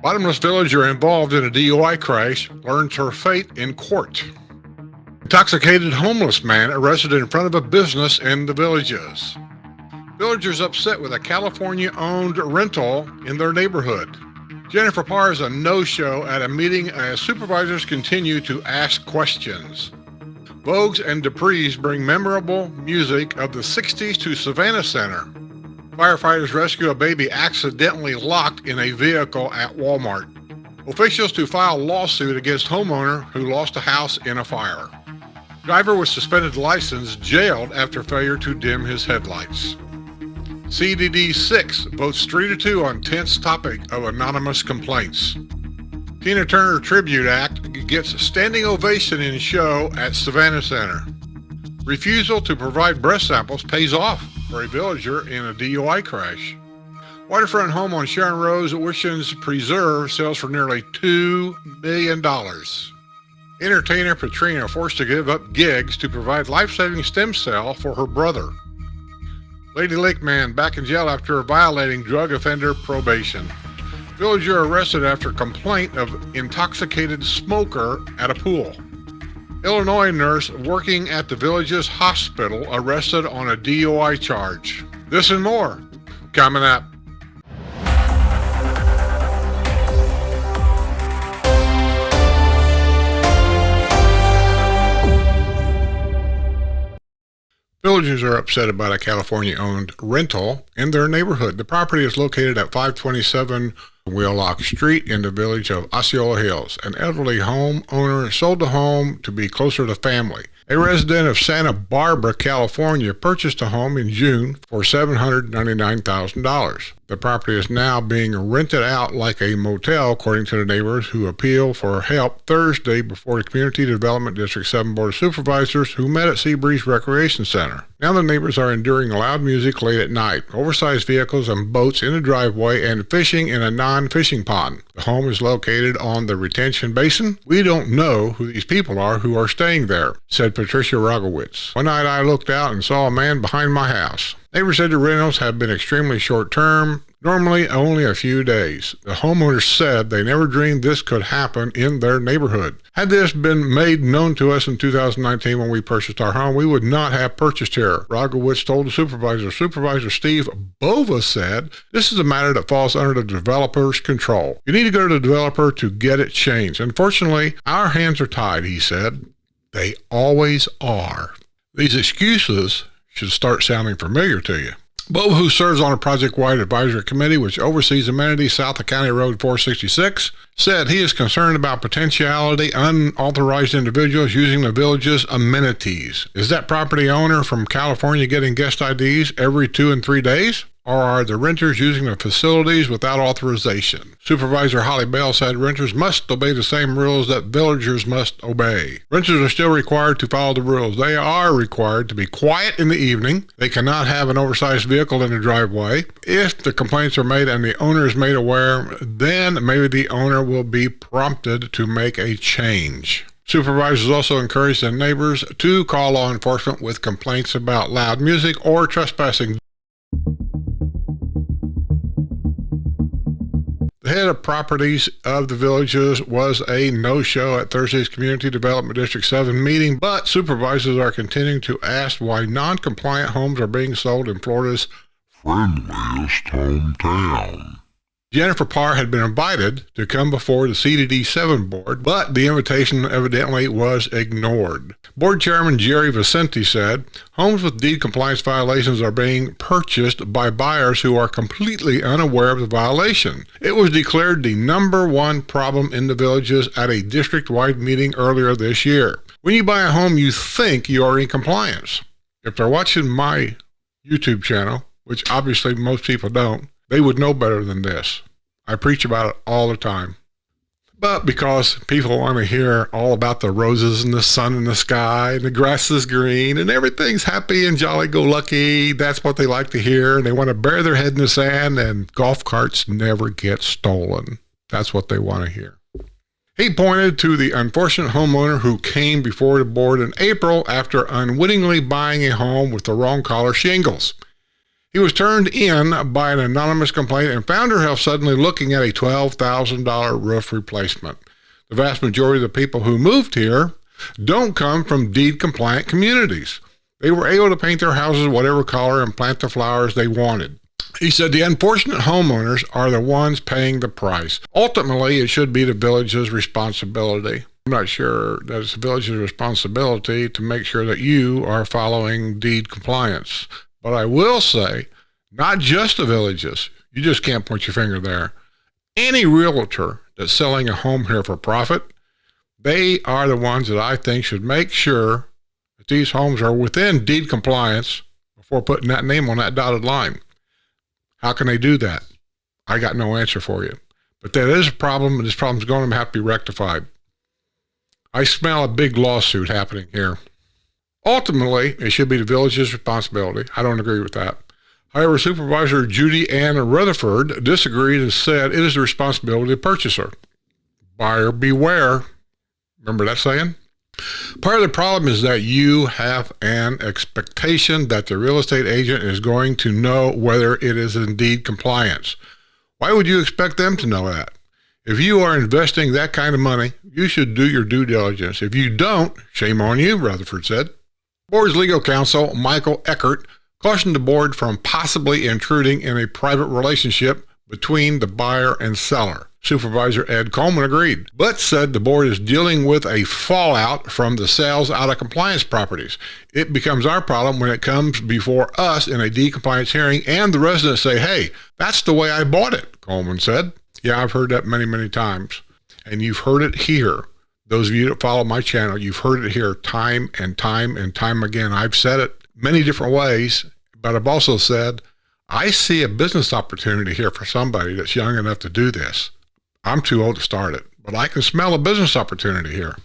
Bottomless villager involved in a DUI crash learns her fate in court. Intoxicated homeless man arrested in front of a business in the Villages. Villagers upset with a California-owned rental in their neighborhood. Jennifer Parr is a no-show at a meeting as supervisors continue to ask questions. Vogues and Dupree's bring memorable music of the 60s to Savannah Center. Firefighters rescue a baby accidentally locked in a vehicle at Walmart. Officials to file lawsuit against homeowner who lost a house in a fire. Driver with suspended license jailed after failure to dim his headlights. CDD 6 votes 3-2 on tense topic of anonymous complaints. Tina Turner Tribute Act gets standing ovation in show at Savannah Center. Refusal to provide breast samples pays off for a villager in a DUI crash. Waterfront home on Sharon Rose, Oceans Preserve sells for nearly $2 million. Entertainer Patrina forced to give up gigs to provide life-saving stem cell for her brother. Lady Lake man back in jail after violating drug offender probation. Villager arrested after complaint of intoxicated smoker at a pool. Illinois nurse working at the Villages Hospital arrested on a DUI charge. This and more coming up. Villagers are upset about a California-owned rental in their neighborhood. The property is located at 527 Wheelock Street in the village of Osceola Hills. An elderly homeowner sold the home to be closer to family. A resident of Santa Barbara, California, purchased a home in June for $799,000. The property is now being rented out like a motel, according to the neighbors who appealed for help Thursday before the Community Development District 7 Board of Supervisors who met at Seabreeze Recreation Center. Now the neighbors are enduring loud music late at night, oversized vehicles and boats in the driveway, and fishing in a non-fishing pond. The home is located on the retention basin. We don't know who these people are who are staying there, said Patricia Rogowitz. One night I looked out and saw a man behind my house. Neighbors said the rentals have been extremely short-term, normally only a few days. The homeowners said they never dreamed this could happen in their neighborhood. Had this been made known to us in 2019 when we purchased our home, we would not have purchased here, Rogowitz told the supervisor. Supervisor Steve Bova said, this is a matter that falls under the developer's control. You need to go to the developer to get it changed. Unfortunately, our hands are tied, he said. They always are. These excuses should start sounding familiar to you. Bova, who serves on a project-wide advisory committee which oversees amenities south of County Road 466, said he is concerned about potentiality unauthorized individuals using the village's amenities. Is that property owner from California getting guest IDs every 2 and 3 days? Or are the renters using the facilities without authorization? Supervisor Holly Bell said renters must obey the same rules that villagers must obey. Renters are still required to follow the rules. They are required to be quiet in the evening. They cannot have an oversized vehicle in the driveway. If the complaints are made and the owner is made aware, then maybe the owner will be prompted to make a change. Supervisors also encourage the neighbors to call law enforcement with complaints about loud music or trespassing. The head of properties of the Villages was a no-show at Thursday's Community Development District 7 meeting, but supervisors are continuing to ask why non-compliant homes are being sold in Florida's friendliest hometown. Jennifer Parr had been invited to come before the CDD 7 board, but the invitation evidently was ignored. Board Chairman Jerry Vicente said, homes with deed compliance violations are being purchased by buyers who are completely unaware of the violation. It was declared the #1 problem in the Villages at a district-wide meeting earlier this year. When you buy a home, you think you are in compliance. If they're watching my YouTube channel, which obviously most people don't, they would know better than this. I preach about it all the time. But because people want to hear all about the roses and the sun in the sky and the grass is green and everything's happy and jolly-go-lucky, that's what they like to hear. And they want to bury their head in the sand, and golf carts never get stolen. That's what they want to hear. He pointed to the unfortunate homeowner who came before the board in April after unwittingly buying a home with the wrong color shingles. He was turned in by an anonymous complainant and found herself suddenly looking at a $12,000 roof replacement. The vast majority of the people who moved here don't come from deed-compliant communities. They were able to paint their houses whatever color and plant the flowers they wanted. He said the unfortunate homeowners are the ones paying the price. Ultimately, it should be the village's responsibility. I'm not sure that it's the village's responsibility to make sure that you are following deed compliance. But I will say, not just the villages. You just can't point your finger there. Any realtor that's selling a home here for profit, they are the ones that I think should make sure that these homes are within deed compliance before putting that name on that dotted line. How can they do that? I got no answer for you. But that is a problem, and this problem is going to have to be rectified. I smell a big lawsuit happening here. Ultimately, it should be the village's responsibility. I don't agree with that. However, Supervisor Judy Ann Rutherford disagreed and said it is the responsibility of the purchaser. Buyer beware. Remember that saying? Part of the problem is that you have an expectation that the real estate agent is going to know whether it is indeed compliance. Why would you expect them to know that? If you are investing that kind of money, you should do your due diligence. If you don't, shame on you, Rutherford said. Board's legal counsel, Michael Eckert, cautioned the board from possibly intruding in a private relationship between the buyer and seller. Supervisor Ed Coleman agreed, but said the board is dealing with a fallout from the sales out of compliance properties. It becomes our problem when it comes before us in a deed-compliance hearing and the residents say, hey, that's the way I bought it, Coleman said. Yeah, I've heard that many, many times. And you've heard it here. Those of you that follow my channel, you've heard it here time and time and time again. I've said it many different ways, but I've also said, I see a business opportunity here for somebody that's young enough to do this. I'm too old to start it, but I can smell a business opportunity here.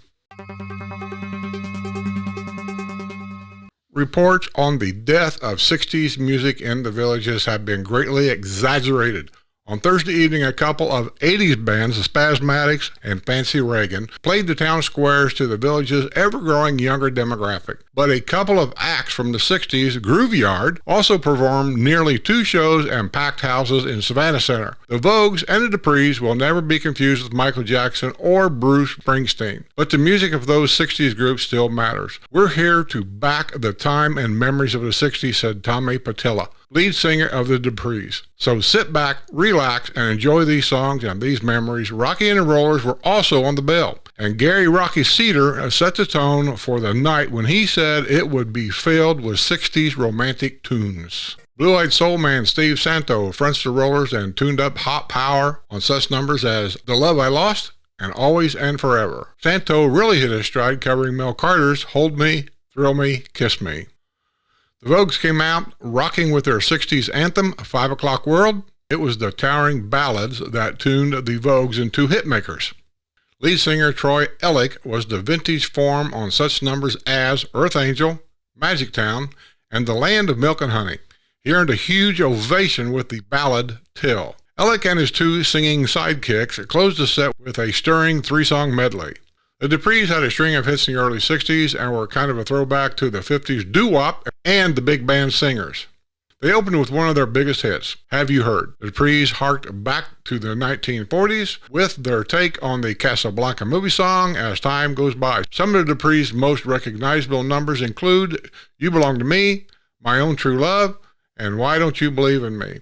Reports on the death of 60s music in the villages have been greatly exaggerated. On Thursday evening, a couple of 80s bands, the Spasmatics and Fancy Reagan, played the town squares to the village's ever-growing younger demographic. But a couple of acts from the 60s, Groove Yard, also performed nearly 2 shows and packed houses in Savannah Center. The Vogues and the Duprees will never be confused with Michael Jackson or Bruce Springsteen. But the music of those 60s groups still matters. We're here to back the time and memories of the 60s, said Tommy Patilla, lead singer of the Duprees. So sit back, relax, and enjoy these songs and these memories. Rocky and the Rollers were also on the bill. And Gary Rocky Cedar set the tone for the night when he said it would be filled with 60s romantic tunes. Blue-Eyed Soul Man Steve Santo fronts the Rollers and tuned up hot power on such numbers as The Love I Lost and Always and Forever. Santo really hit his stride covering Mel Carter's Hold Me, Thrill Me, Kiss Me. The Vogues came out rocking with their 60s anthem, 5 O'Clock World. It was the towering ballads that tuned the Vogues into hitmakers. Lead singer Troy Ellick was the vintage form on such numbers as Earth Angel, Magic Town, and The Land of Milk and Honey. He earned a huge ovation with the ballad Till. Ellick and his 2 singing sidekicks closed the set with a stirring 3-song medley. The Duprees had a string of hits in the early 60s and were kind of a throwback to the 50s doo-wop and the big band singers. They opened with one of their biggest hits, Have You Heard? The Duprees harked back to the 1940s with their take on the Casablanca movie song as time goes by. Some of the Duprees' most recognizable numbers include You Belong to Me, My Own True Love, and Why Don't You Believe in Me.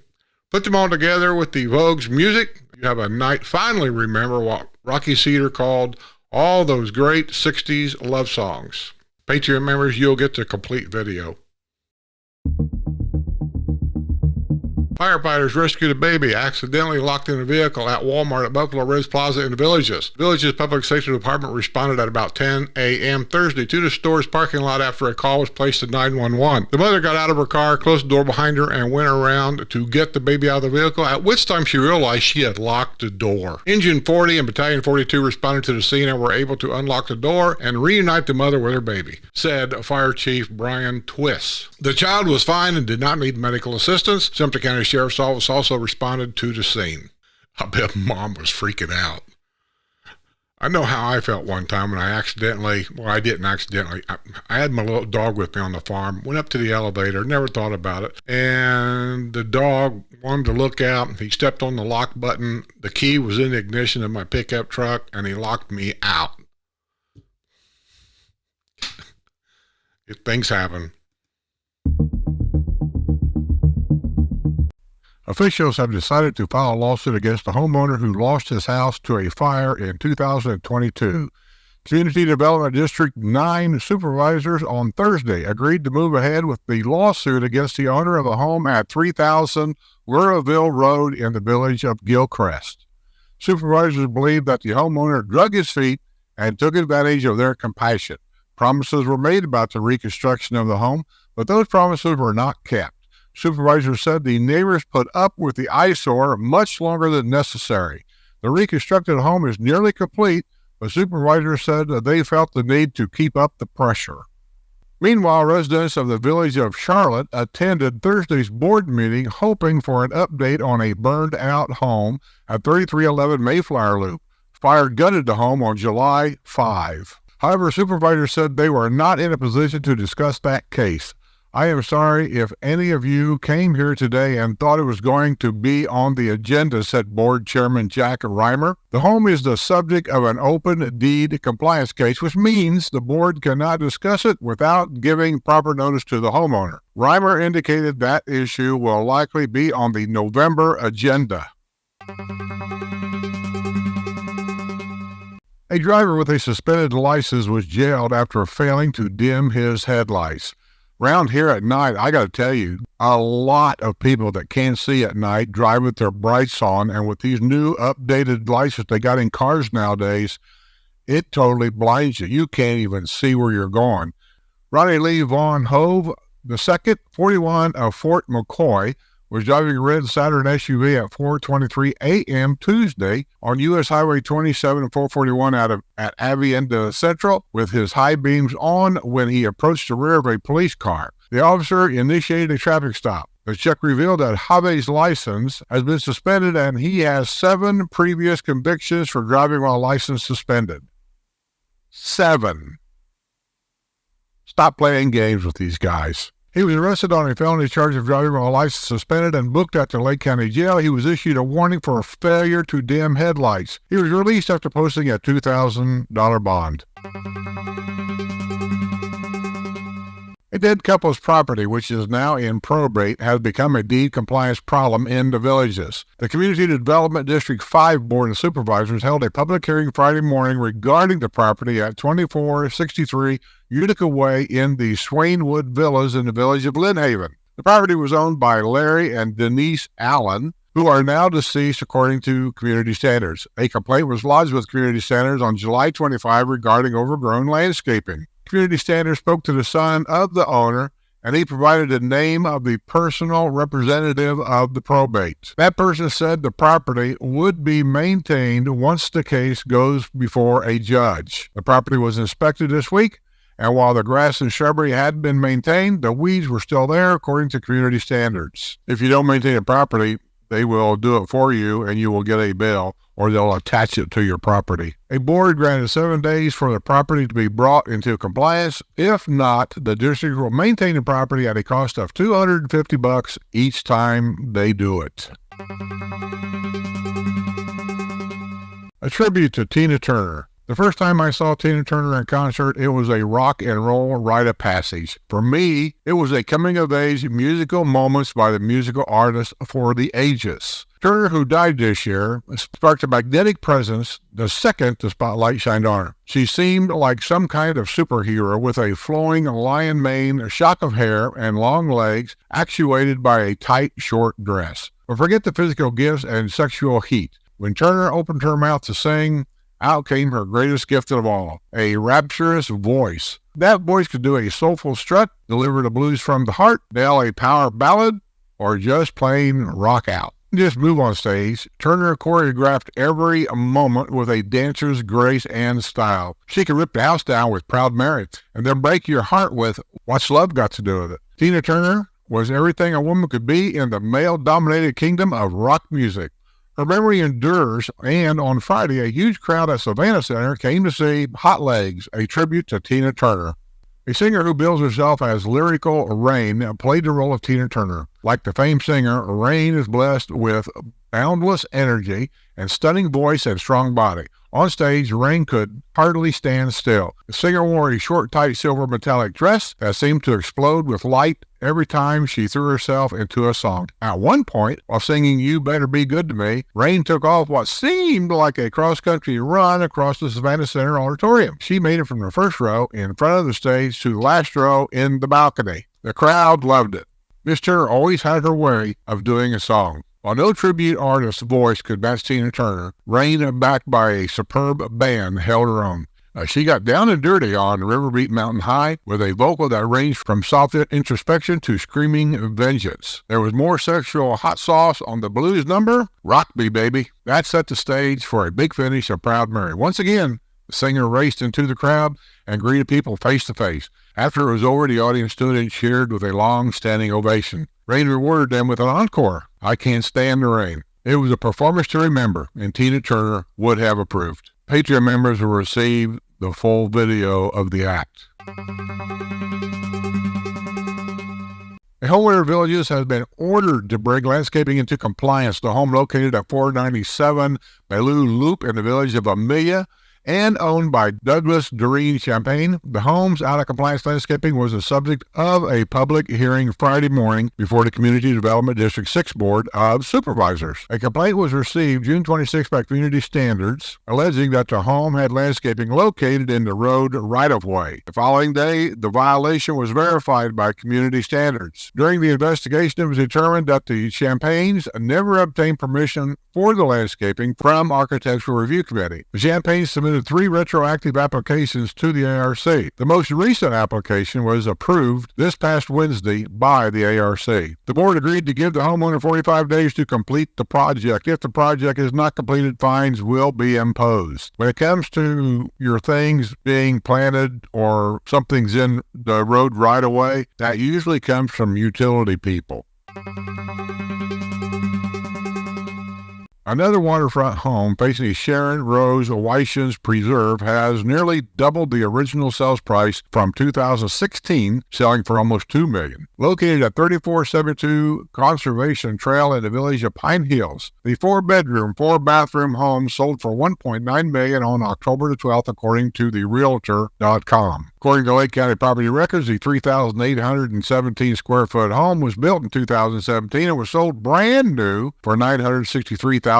Put them all together with the Vogues' music, you have a night finally remember what Rocky Cedar called all those great 60s love songs. Patreon members, you'll get the complete video. Firefighters rescued a baby accidentally locked in a vehicle at Walmart at Buffalo Ridge Plaza in the Villages. The Villages Public Safety Department responded at about 10 a.m. Thursday to the store's parking lot after a call was placed to 911. The mother got out of her car, closed the door behind her, and went around to get the baby out of the vehicle, at which time she realized she had locked the door. Engine 40 and Battalion 42 responded to the scene and were able to unlock the door and reunite the mother with her baby, said Fire Chief Brian Twiss. The child was fine and did not need medical assistance. Sumter County Sheriff's Office also responded to the scene. I bet Mom was freaking out. I know how I felt one time when I didn't accidentally. I had my little dog with me on the farm, went up to the elevator, never thought about it. And the dog wanted to look out. He stepped on the lock button. The key was in the ignition of my pickup truck, and he locked me out. If things happen. Officials have decided to file a lawsuit against the homeowner who lost his house to a fire in 2022. Community Development District 9 supervisors on Thursday agreed to move ahead with the lawsuit against the owner of a home at 3000 Luraville Road in the village of Gilcrest. Supervisors believe that the homeowner drug his feet and took advantage of their compassion. Promises were made about the reconstruction of the home, but those promises were not kept. Supervisors said the neighbors put up with the eyesore much longer than necessary. The reconstructed home is nearly complete, but supervisors said that they felt the need to keep up the pressure. Meanwhile, residents of the village of Charlotte attended Thursday's board meeting hoping for an update on a burned-out home at 3311 Mayflower Loop. Fire gutted the home on July 5. However, supervisors said they were not in a position to discuss that case. I am sorry if any of you came here today and thought it was going to be on the agenda, said Board Chairman Jack Reimer. The home is the subject of an open deed compliance case, which means the board cannot discuss it without giving proper notice to the homeowner. Reimer indicated that issue will likely be on the November agenda. A driver with a suspended license was jailed after failing to dim his headlights. Round here at night, I got to tell you, a lot of people that can't see at night drive with their brights on, and with these new updated lights that they got in cars nowadays, it totally blinds you. You can't even see where you're going. Ronnie Lee Von Hove II, 41 of Fort McCoy, was driving a red Saturn SUV at 4:23 a.m. Tuesday on U.S. Highway 27 and 441 at Avienda Central with his high beams on when he approached the rear of a police car. The officer initiated a traffic stop. The check revealed that Have's license has been suspended and he has 7 previous convictions for driving while license suspended. 7. Stop playing games with these guys. He was arrested on a felony charge of driving while license suspended and booked at the Lake County Jail. He was issued a warning for failure to dim headlights. He was released after posting a $2,000 bond. A dead couple's property, which is now in probate, has become a deed compliance problem in the villages. The Community Development District 5 Board of Supervisors held a public hearing Friday morning regarding the property at 2463 Utica Way in the Swainwood Villas in the village of Lynn Haven. The property was owned by Larry and Denise Allen, who are now deceased according to community standards. A complaint was lodged with community standards on July 25 regarding overgrown landscaping. Community Standards spoke to the son of the owner, and he provided the name of the personal representative of the probate. That person said the property would be maintained once the case goes before a judge. The property was inspected this week, and while the grass and shrubbery had been maintained, the weeds were still there according to community standards. If you don't maintain a property, they will do it for you, and you will get a bill, or they'll attach it to your property. A board granted 7 days for the property to be brought into compliance. If not, the district will maintain the property at a cost of $250 each time they do it. A tribute to Tina Turner. The first time I saw Tina Turner in concert, it was a rock and roll rite of passage. For me, it was a coming-of-age musical moments by the musical artist for the ages. Turner, who died this year, sparked a magnetic presence the second the spotlight shined on her. She seemed like some kind of superhero with a flowing lion mane, a shock of hair, and long legs, actuated by a tight, short dress. But forget the physical gifts and sexual heat. When Turner opened her mouth to sing, out came her greatest gift of all, a rapturous voice. That voice could do a soulful strut, deliver the blues from the heart, nail a power ballad, or just plain rock out. Just move on stage. Turner choreographed every moment with a dancer's grace and style. She could rip the house down with Proud Mary, and then break your heart with What's Love Got to Do with It. Tina Turner was everything a woman could be in the male-dominated kingdom of rock music. Her memory endures, and on Friday, a huge crowd at Savannah Center came to see Hot Legs, a tribute to Tina Turner. A singer who bills herself as Lyrical Rain played the role of Tina Turner. Like the famed singer, Rain is blessed with boundless energy and stunning voice and strong body. On stage, Rain could hardly stand still. The singer wore a short, tight silver metallic dress that seemed to explode with light every time she threw herself into a song. At one point, while singing You Better Be Good to Me, Rain took off what seemed like a cross-country run across the Savannah Center auditorium. She made it from the first row in front of the stage to the last row in the balcony. The crowd loved it. Miss Turner always had her way of doing a song. While no tribute artist's voice could match Tina Turner, Rain, backed by a superb band, held her own. She got down and dirty on Riverbeat Mountain High with a vocal that ranged from soft introspection to screaming vengeance. There was more sexual hot sauce on the blues number, Rock Me Baby. That set the stage for a big finish of Proud Mary. Once again, the singer raced into the crowd and greeted people face to face. After it was over, the audience stood and cheered with a long standing ovation. Rain rewarded them with an encore, I Can't Stand the Rain. It was a performance to remember, and Tina Turner would have approved. Patreon members will receive the full video of the act. A homeowner Villages has been ordered to bring landscaping into compliance. The home located at 497 Belleau Loop in the village of Amelia and owned by Douglas Doreen Champagne. The home's out-of-compliance landscaping was the subject of a public hearing Friday morning before the Community Development District 6 Board of Supervisors. A complaint was received June 26 by Community Standards, alleging that the home had landscaping located in the road right-of-way. The following day, the violation was verified by Community Standards. During the investigation, it was determined that the Champagnes never obtained permission for the landscaping from Architectural Review Committee. The Champagnes submitted 3 retroactive applications to the ARC. The most recent application was approved this past Wednesday by the ARC. The board agreed to give the homeowner 45 days to complete the project. If the project is not completed, fines will be imposed. When it comes to your things being planted or something's in the road right away, that usually comes from utility people. Another waterfront home facing Sharon Rose Weishen's Preserve has nearly doubled the original sales price from 2016, selling for almost $2 million. Located at 3472 Conservation Trail in the village of Pine Hills, the 4-bedroom, 4-bathroom home sold for $1.9 million on October the 12th, according to the Realtor.com. According to Lake County Property Records, the 3,817 square foot home was built in 2017 and was sold brand new for $963,500.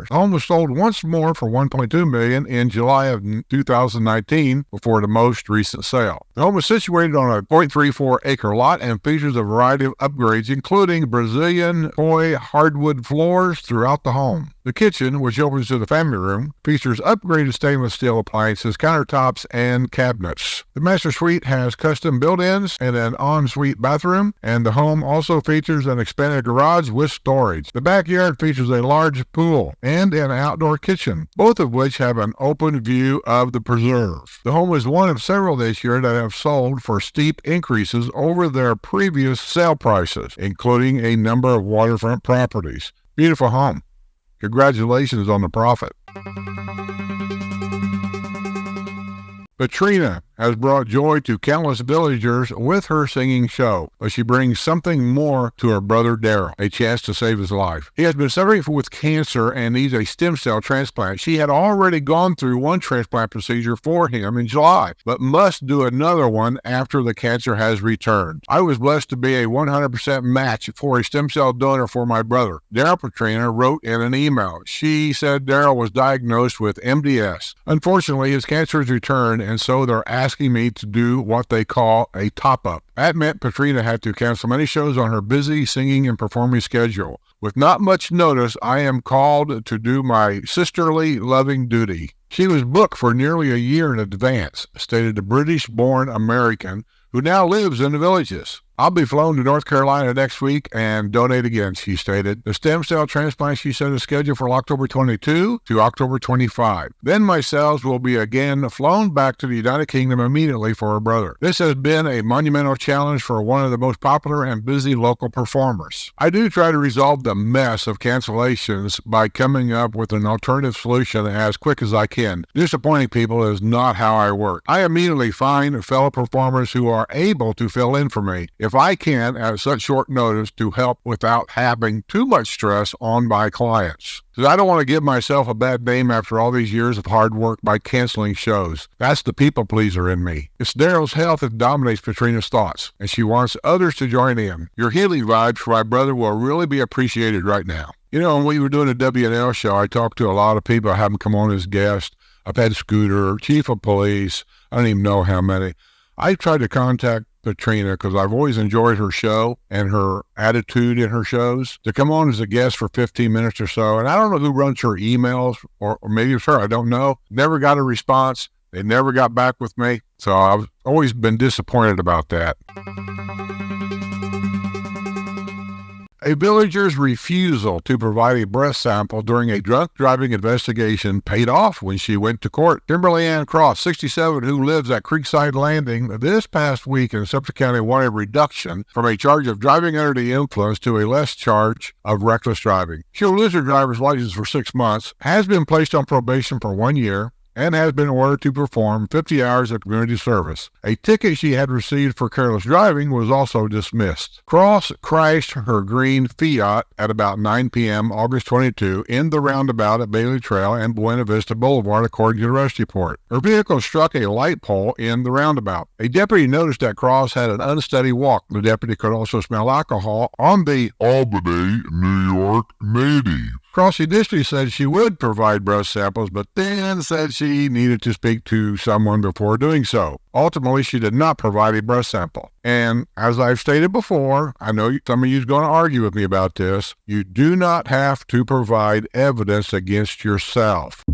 The home was sold once more for $1.2 million in July of 2019 before the most recent sale. The home is situated on a 0.34 acre lot and features a variety of upgrades, including Brazilian toy hardwood floors throughout the home. The kitchen, which opens to the family room, features upgraded stainless steel appliances, countertops, and cabinets. The master suite has custom built-ins and an ensuite bathroom, and the home also features an expanded garage with storage. The backyard features a large pool and an outdoor kitchen, both of which have an open view of the preserve. The home is one of several this year that have sold for steep increases over their previous sale prices, including a number of waterfront properties. Beautiful home. Congratulations on the profit. Patrina has brought joy to countless villagers with her singing show, but she brings something more to her brother Daryl, a chance to save his life. He has been suffering with cancer and needs a stem cell transplant. She had already gone through one transplant procedure for him in July, but must do another one after the cancer has returned. I was blessed to be a 100% match for a stem cell donor for my brother. Daryl Patrina wrote in an email. She said Daryl was diagnosed with MDS. Unfortunately, his cancer has returned, and so they're asking me to do what they call a top-up. That meant Patrina had to cancel many shows on her busy singing and performing schedule. With not much notice, I am called to do my sisterly, loving duty. She was booked for nearly a year in advance, stated the British-born American who now lives in the Villages. I'll be flown to North Carolina next week and donate again, she stated. The stem cell transplant, she said, is scheduled for October 22 to October 25. Then my cells will be again flown back to the United Kingdom immediately for her brother. This has been a monumental challenge for one of the most popular and busy local performers. I do try to resolve the mess of cancellations by coming up with an alternative solution as quick as I can. Disappointing people is not how I work. I immediately find fellow performers who are able to fill in for me, if I can, at such short notice, to help without having too much stress on my clients. Because I don't want to give myself a bad name after all these years of hard work by canceling shows. That's the people pleaser in me. It's Daryl's health that dominates Patrina's thoughts, and she wants others to join in. Your healing vibes for my brother will really be appreciated right now. You know, when we were doing a WNL show, I talked to a lot of people. I had them come on as guests. I've had Scooter, Chief of Police. I don't even know how many. I tried to contact Patrina because I've always enjoyed her show and her attitude in her shows, to come on as a guest for 15 minutes or so. And I don't know who runs her emails, or maybe it's her, I don't know. Never got a response. They never got back with me. So I've always been disappointed about that. A villager's refusal to provide a breath sample during a drunk driving investigation paid off when she went to court. Kimberly Ann Cross, 67, who lives at Creekside Landing, this past week in Sumter County wanted a reduction from a charge of driving under the influence to a less charge of reckless driving. She'll lose her driver's license for 6 months, has been placed on probation for 1 year, and has been ordered to perform 50 hours of community service. A ticket she had received for careless driving was also dismissed. Cross crashed her green Fiat at about 9 p.m. August 22 in the roundabout at Bailey Trail and Buena Vista Boulevard, according to the arrest report. Her vehicle struck a light pole in the roundabout. A deputy noticed that Cross had an unsteady walk. The deputy could also smell alcohol on the Albany, New York native. Cross initially said she would provide breath samples, but then said she needed to speak to someone before doing so. Ultimately, she did not provide a breath sample. And as I've stated before, I know some of you are going to argue with me about this, you do not have to provide evidence against yourself.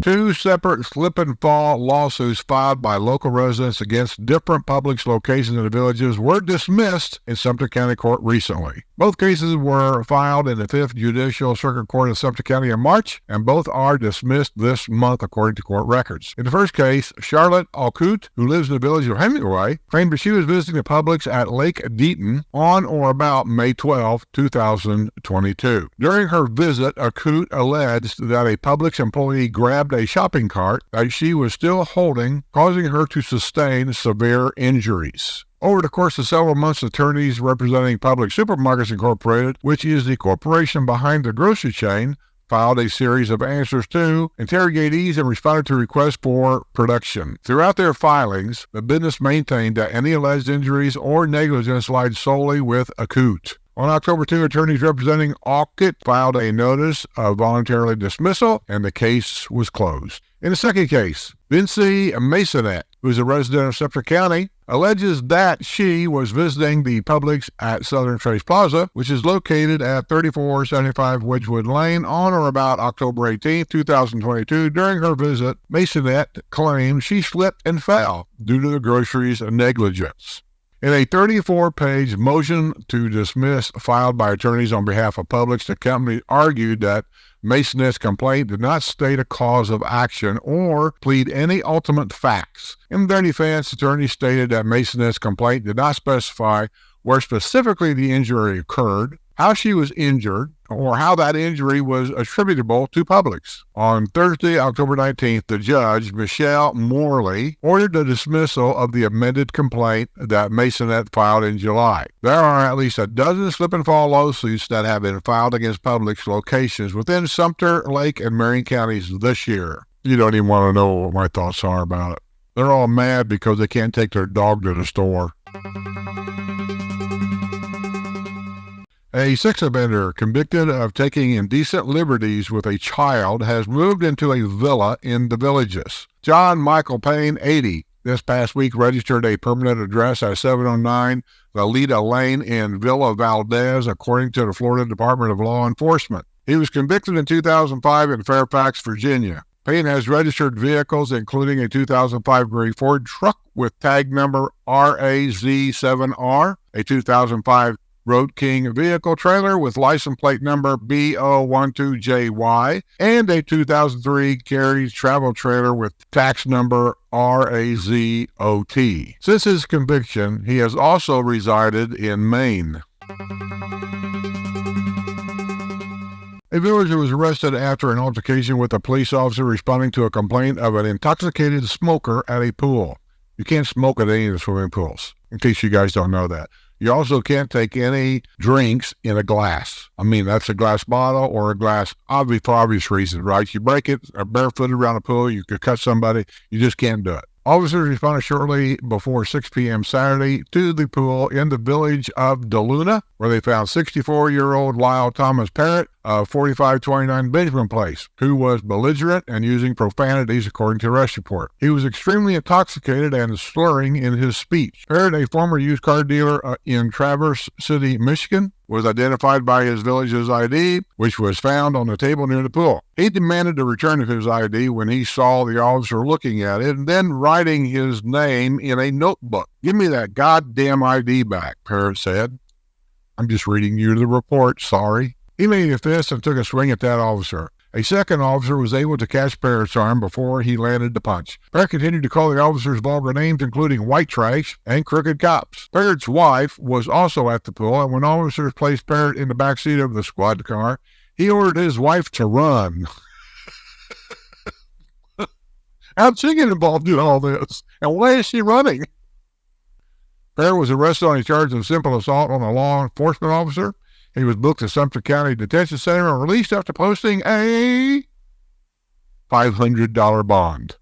2 separate slip-and-fall lawsuits filed by local residents against different Publix locations in the villages were dismissed in Sumter County Court recently. Both cases were filed in the 5th Judicial Circuit Court of Sumter County in March, and both are dismissed this month according to court records. In the first case, Charlotte Alcoot, who lives in the village of Hemingway, claimed that she was visiting the Publix at Lake Deaton on or about May 12, 2022. During her visit, Alcoot alleged that a Publix employee grabbed a shopping cart that she was still holding, causing her to sustain severe injuries. Over the course of several months, attorneys representing Publix Supermarkets Incorporated, which is the corporation behind the grocery chain, filed a series of answers to interrogatees and responded to requests for production. Throughout their filings, the business maintained that any alleged injuries or negligence lied solely with Alcoot. On October 2, attorneys representing Alcoot filed a notice of voluntary dismissal, and the case was closed. In the second case, Vincie Masonette, who is a resident of Sumter County, alleges that she was visiting the Publix at Southern Trace Plaza, which is located at 3475 Wedgwood Lane, on or about October 18, 2022. During her visit, Masonette claimed she slipped and fell due to the groceries' negligence. In a 34-page motion to dismiss filed by attorneys on behalf of Publix, the company argued that Masonette's complaint did not state a cause of action or plead any ultimate facts. In their defense, attorneys stated that Masonette's complaint did not specify where specifically the injury occurred, how she was injured, or how that injury was attributable to Publix. On Thursday, October 19th, the judge, Michelle Morley, ordered the dismissal of the amended complaint that Masonette filed in July. There are at least a dozen slip-and-fall lawsuits that have been filed against Publix locations within Sumter, Lake, and Marion counties this year. You don't even want to know what my thoughts are about it. They're all mad because they can't take their dog to the store. A sex offender convicted of taking indecent liberties with a child has moved into a villa in the villages. John Michael Payne, 80, this past week registered a permanent address at 709 Valida Lane in Villa Valdez, according to the Florida Department of Law Enforcement. He was convicted in 2005 in Fairfax, Virginia. Payne has registered vehicles, including a 2005 gray Ford truck with tag number RAZ7R, a 2005 Road King vehicle trailer with license plate number BO12JY, and a 2003 Carries travel trailer with tax number RAZOT. Since his conviction, he has also resided in Maine. A villager was arrested after an altercation with a police officer responding to a complaint of an intoxicated smoker at a pool. You can't smoke at any of the swimming pools, in case you guys don't know that. You also can't take any drinks in a glass. I mean, that's a glass bottle or a glass, for obvious reasons, right? You break it barefooted around a pool, you could cut somebody. You just can't do it. Officers responded shortly before 6 p.m. Saturday to the pool in the village of DeLuna, where they found 64-year-old Lyle Thomas Parrott of 4529 Benjamin Place, who was belligerent and using profanities according to the arrest report. He was extremely intoxicated and slurring in his speech. Parrott, a former used car dealer in Traverse City, Michigan, was identified by his village's ID, which was found on the table near the pool. He demanded a return of his ID when he saw the officer looking at it and then writing his name in a notebook. "Give me that goddamn ID back," Parrott said. "I'm just reading you the report, sorry." He made a fist and took a swing at that officer. A second officer was able to catch Parrott's arm before he landed the punch. Parrott continued to call the officers vulgar names, including white trash and crooked cops. Parrott's wife was also at the pool, and when officers placed Parrott in the back seat of the squad car, he ordered his wife to run. How'd she get involved in all this? And why is she running? Parrott was arrested on a charge of simple assault on a law enforcement officer. He was booked to Sumter County Detention Center and released after posting a $500 bond.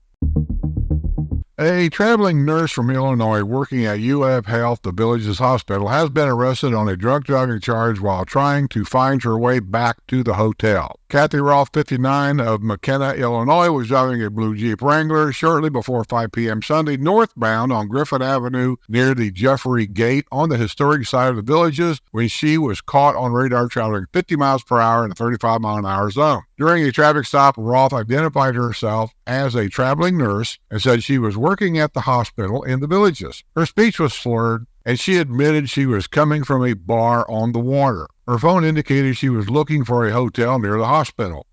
A traveling nurse from Illinois working at UF Health, the village's hospital, has been arrested on a drug trafficking charge while trying to find her way back to the hotel. Kathy Roth, 59, of McKenna, Illinois, was driving a blue Jeep Wrangler shortly before 5 p.m. Sunday northbound on Griffin Avenue near the Jeffrey Gate on the historic side of the Villages when she was caught on radar traveling 50 miles per hour in a 35-mile-an-hour zone. During a traffic stop, Roth identified herself as a traveling nurse and said she was working at the hospital in the Villages. Her speech was slurred, and she admitted she was coming from a bar on the water. Her phone indicated she was looking for a hotel near the hospital.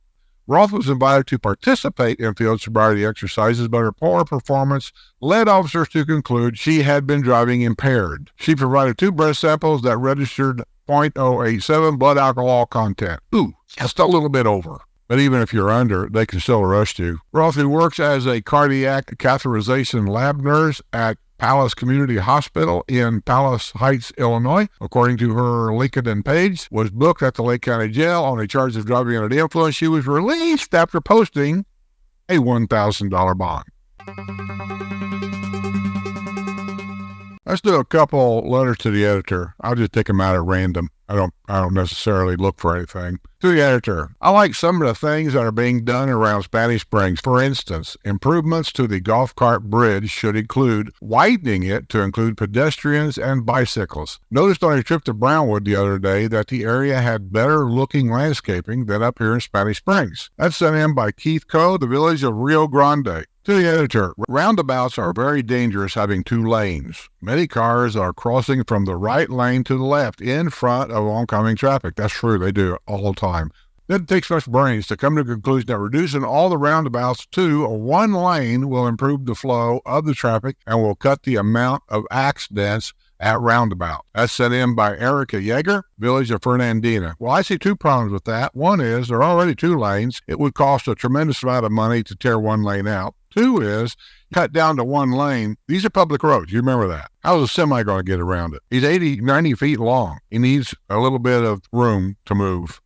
Roth was invited to participate in field sobriety exercises, but her poor performance led officers to conclude she had been driving impaired. She provided 2 breath samples that registered .087 blood alcohol content. Ooh, just a little bit over. But even if you're under, they can still arrest you. Roth, who works as a cardiac catheterization lab nurse at Palace Community Hospital in Palace Heights, Illinois, according to her LinkedIn page, was booked at the Lake County Jail on a charge of driving under the influence. She was released after posting a $1,000 bond. Let's do a couple letters to the editor. I'll just take them out at random. I don't necessarily look for anything. To the editor, I like some of the things that are being done around Spanish Springs. For instance, improvements to the golf cart bridge should include widening it to include pedestrians and bicycles. Noticed on a trip to Brownwood the other day that the area had better looking landscaping than up here in Spanish Springs. That's sent in by Keith Coe, the village of Rio Grande. To the editor, roundabouts are very dangerous having 2 lanes. Many cars are crossing from the right lane to the left in front of oncoming traffic. That's true, they do it all the time. It takes much brains to come to the conclusion that reducing all the roundabouts to 1 lane will improve the flow of the traffic and will cut the amount of accidents at roundabout. That's sent in by Erica Yeager, village of Fernandina. Well, I see 2 problems with that. One is there are already 2 lanes. It would cost a tremendous amount of money to tear 1 lane out. 2 is cut down to 1 lane. These are public roads. You remember that. How's a semi going to get around it? He's 80, 90 feet long. He needs a little bit of room to move.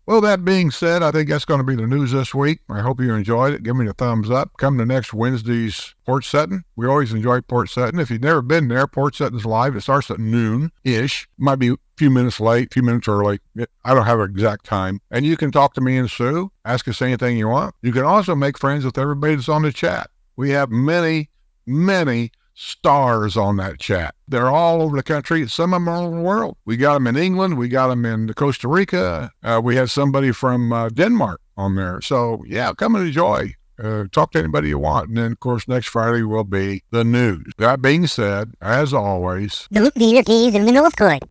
Well, that being said, I think that's going to be the news this week. I hope you enjoyed it. Give me a thumbs up. Come to next Wednesday's Port Sutton. We always enjoy Port Sutton. If you've never been there, Port Sutton's live. It starts at noon-ish. Might be a few minutes late, a few minutes early. I don't have an exact time. And you can talk to me and Sue. Ask us anything you want. You can also make friends with everybody that's on the chat. We have many, many stars on that chat. They're all over the country. Some of them are all over the world. We got them in England. We got them in Costa Rica. We had somebody from Denmark on there. So, yeah, come and enjoy. talk to anybody you want. And then, of course, next Friday will be the news. That being said, as always, don't leave your keys in the North Court.